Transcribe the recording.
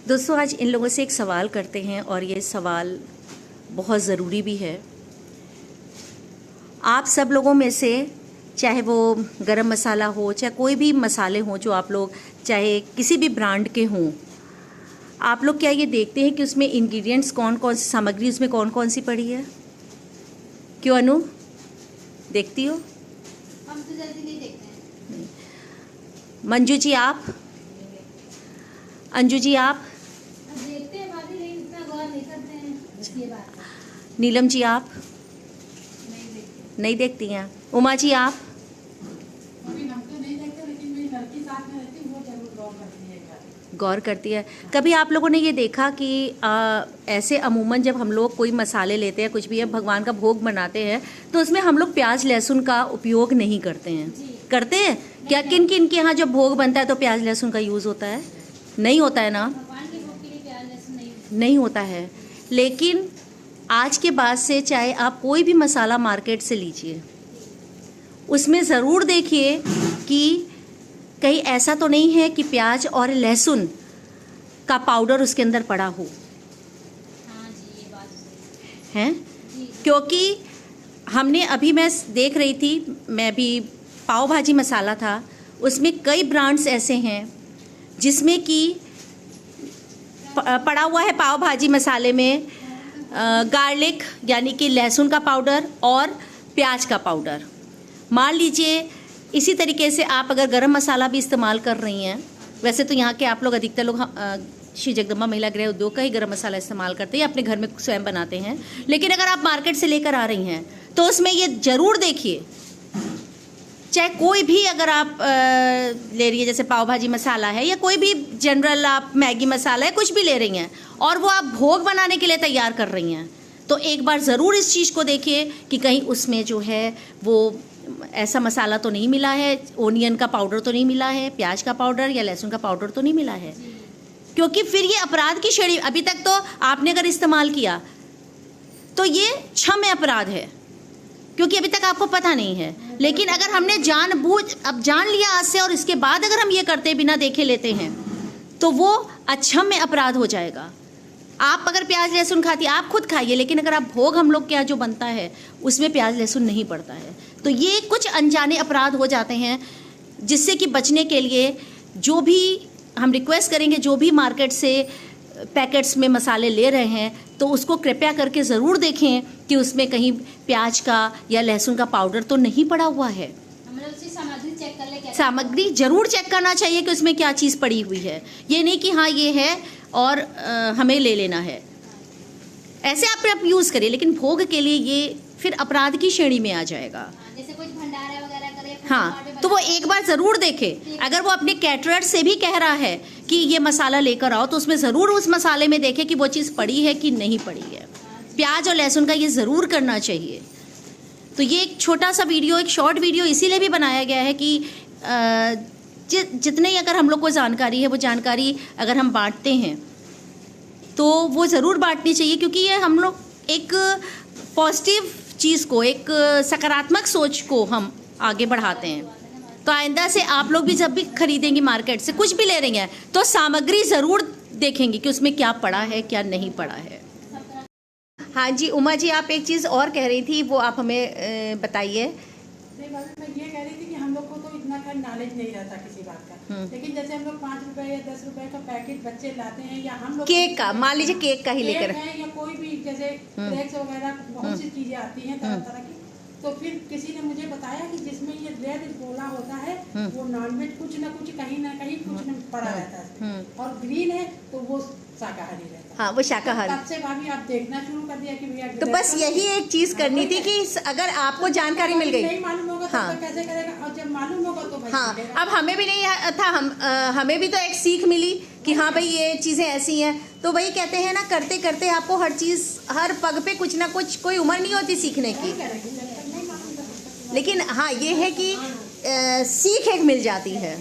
दोस्तों आज इन लोगों से एक सवाल करते हैं और ये सवाल बहुत ज़रूरी भी है। आप सब लोगों में से चाहे वो गरम मसाला हो, चाहे कोई भी मसाले हों जो आप लोग चाहे किसी भी ब्रांड के हों, आप लोग क्या ये देखते हैं कि उसमें इंग्रेडिएंट्स कौन कौन सी सामग्री उसमें कौन कौन सी पड़ी है? क्यों अनु, देखती हो? हम तो जल्दी नहीं देखते हैं। मंजू जी आप? अंजू जी आप? देखते हैं भाभी, लेकिन इतना गौर नहीं करते हैं। ये बात है। नीलम जी आप? नहीं देखते। नहीं देखती हैं। उमा जी आप? अभी हम तो नहीं देखते, लेकिन मेरी लड़की साथ में रहती है, वो जरूर गौर करती है। गौर करती है। कभी आप लोगों ने ये देखा कि ऐसे अमूमन जब हम लोग कोई मसाले लेते हैं, कुछ भी है, भगवान का भोग बनाते हैं, तो उसमें हम लोग प्याज लहसुन का उपयोग नहीं करते हैं? करते हैं क्या? किन किन के यहाँ जब भोग बनता है तो प्याज लहसुन का यूज़ होता है? नहीं होता है ना? भगवान के भोग के लिए प्याज लहसुन नहीं होता है। लेकिन आज के बाद से चाहे आप कोई भी मसाला मार्केट से लीजिए, उसमें ज़रूर देखिए कि कहीं ऐसा तो नहीं है कि प्याज और लहसुन का पाउडर उसके अंदर पड़ा हो। हाँ जी, ये बात सही हैं? जी। क्योंकि हमने अभी मैं देख रही थी, मैं भी पाव भाजी मसाला था, उसमें कई ब्रांड्स ऐसे हैं जिसमें कि पड़ा हुआ है पाव भाजी मसाले में गार्लिक यानी कि लहसुन का पाउडर और प्याज का पाउडर। मान लीजिए इसी तरीके से आप अगर गरम मसाला भी इस्तेमाल कर रही हैं, वैसे तो यहाँ के आप लोग अधिकतर लोग श्री जगदम्बा महिला गृह उद्योग का ही गरम मसाला इस्तेमाल करते हैं, अपने घर में स्वयं बनाते हैं। लेकिन अगर आप मार्केट से लेकर आ रही हैं तो उसमें ये ज़रूर देखिए, चाहे कोई भी अगर आप ले रही है, जैसे पाव भाजी मसाला है या कोई भी जनरल आप मैगी मसाला है, कुछ भी ले रही हैं और वो आप भोग बनाने के लिए तैयार कर रही हैं, तो एक बार ज़रूर इस चीज़ को देखिए कि कहीं उसमें जो है वो ऐसा मसाला तो नहीं मिला है, ओनियन का पाउडर तो नहीं मिला है, प्याज का पाउडर या लहसुन का पाउडर तो नहीं मिला है। क्योंकि फिर ये अपराध की श्रेणी, अभी तक तो आपने अगर इस्तेमाल किया तो ये क्षम्य अपराध है, क्योंकि अभी तक आपको पता नहीं है। लेकिन अगर हमने अब जान लिया आज से और इसके बाद अगर हम ये करते बिना देखे लेते हैं तो वो अक्षम्य अपराध हो जाएगा। आप अगर प्याज लहसुन खाती, आप खुद खाइए, लेकिन अगर आप भोग हम लोग क्या जो बनता है उसमें प्याज लहसुन नहीं पड़ता है, तो ये कुछ अनजाने अपराध हो जाते हैं, जिससे कि बचने के लिए जो भी हम रिक्वेस्ट करेंगे, जो भी मार्केट से पैकेट्स में मसाले ले रहे हैं तो उसको कृपया करके ज़रूर देखें कि उसमें कहीं प्याज का या लहसुन का पाउडर तो नहीं पड़ा हुआ है। हम लोग उसकी सामग्री चेक कर ले। सामग्री ज़रूर चेक करना चाहिए कि उसमें क्या चीज़ पड़ी हुई है। ये नहीं कि हाँ ये है और हमें ले लेना है, ऐसे आप यूज़ करिए, लेकिन भोग के लिए ये फिर अपराध की श्रेणी में आ जाएगा। जैसे कुछ भंडारा वगैरह करे, हाँ, तो वो एक बार ज़रूर देखे। अगर वो अपने कैटरर से भी कह रहा है कि ये मसाला लेकर आओ, तो उसमें ज़रूर उस मसाले में देखे कि वो चीज़ पड़ी है कि नहीं पड़ी है। प्याज और लहसुन का ये ज़रूर करना चाहिए। तो ये एक छोटा सा वीडियो, एक शॉर्ट वीडियो इसीलिए भी बनाया गया है कि जितने अगर हम लोग को जानकारी है, वो जानकारी अगर हम बांटते हैं तो वो ज़रूर बांटनी चाहिए, क्योंकि ये हम लोग एक पॉजिटिव चीज़ को, एक सकारात्मक सोच को हम आगे बढ़ाते हैं। तो आइंदा से आप लोग भी जब भी खरीदेंगी मार्केट से, कुछ भी ले रही हैं, तो सामग्री ज़रूर देखेंगी कि उसमें क्या पड़ा है, क्या नहीं पड़ा है। हाँ जी, उमा जी आप एक चीज़ और कह रही थी, वो आप हमें बताइए। नहीं, बस मैं ये कह रही थी कि हम लोग को तो इतना खैर नॉलेज नहीं रहता किसी बात का, लेकिन जैसे हम लोग 5 रुपए या 10 रुपए का पैकेट बच्चे लाते हैं, या हम लोग केक का, मान लीजिए केक का ही लेकर, या कोई भी जैसे फ्लेक्स वगैरह बहुत सी चीजें आती हैं तरह तरह की, तो फिर किसी ने मुझे बताया कि जिसमें ये रेड गोला होता है वो नॉनवेज कुछ ना कुछ कहीं ना कहीं कुछ न पड़ा रहता है, और ग्रीन है तो वो शाकाहारी रहता है। हाँ, वो शाकाहारी। तब से भाभी आप देखना शुरू कर दिया कि भैया, तो बस यही एक चीज़ करनी थी कि अगर आपको जानकारी मिल गई, नहीं मालूम होगा हाँ, तो कैसे करेगा, और जब मालूम होगा तो भाई हाँ, अब हमें भी नहीं था, हमें भी तो एक सीख मिली कि हाँ भाई ये चीज़ें ऐसी हैं। तो वही कहते हैं ना, करते करते आपको हर चीज़, हर पग पे कुछ ना कुछ, कोई उम्र नहीं होती सीखने की। लेकिन हाँ ये है कि सीख एक मिल जाती है।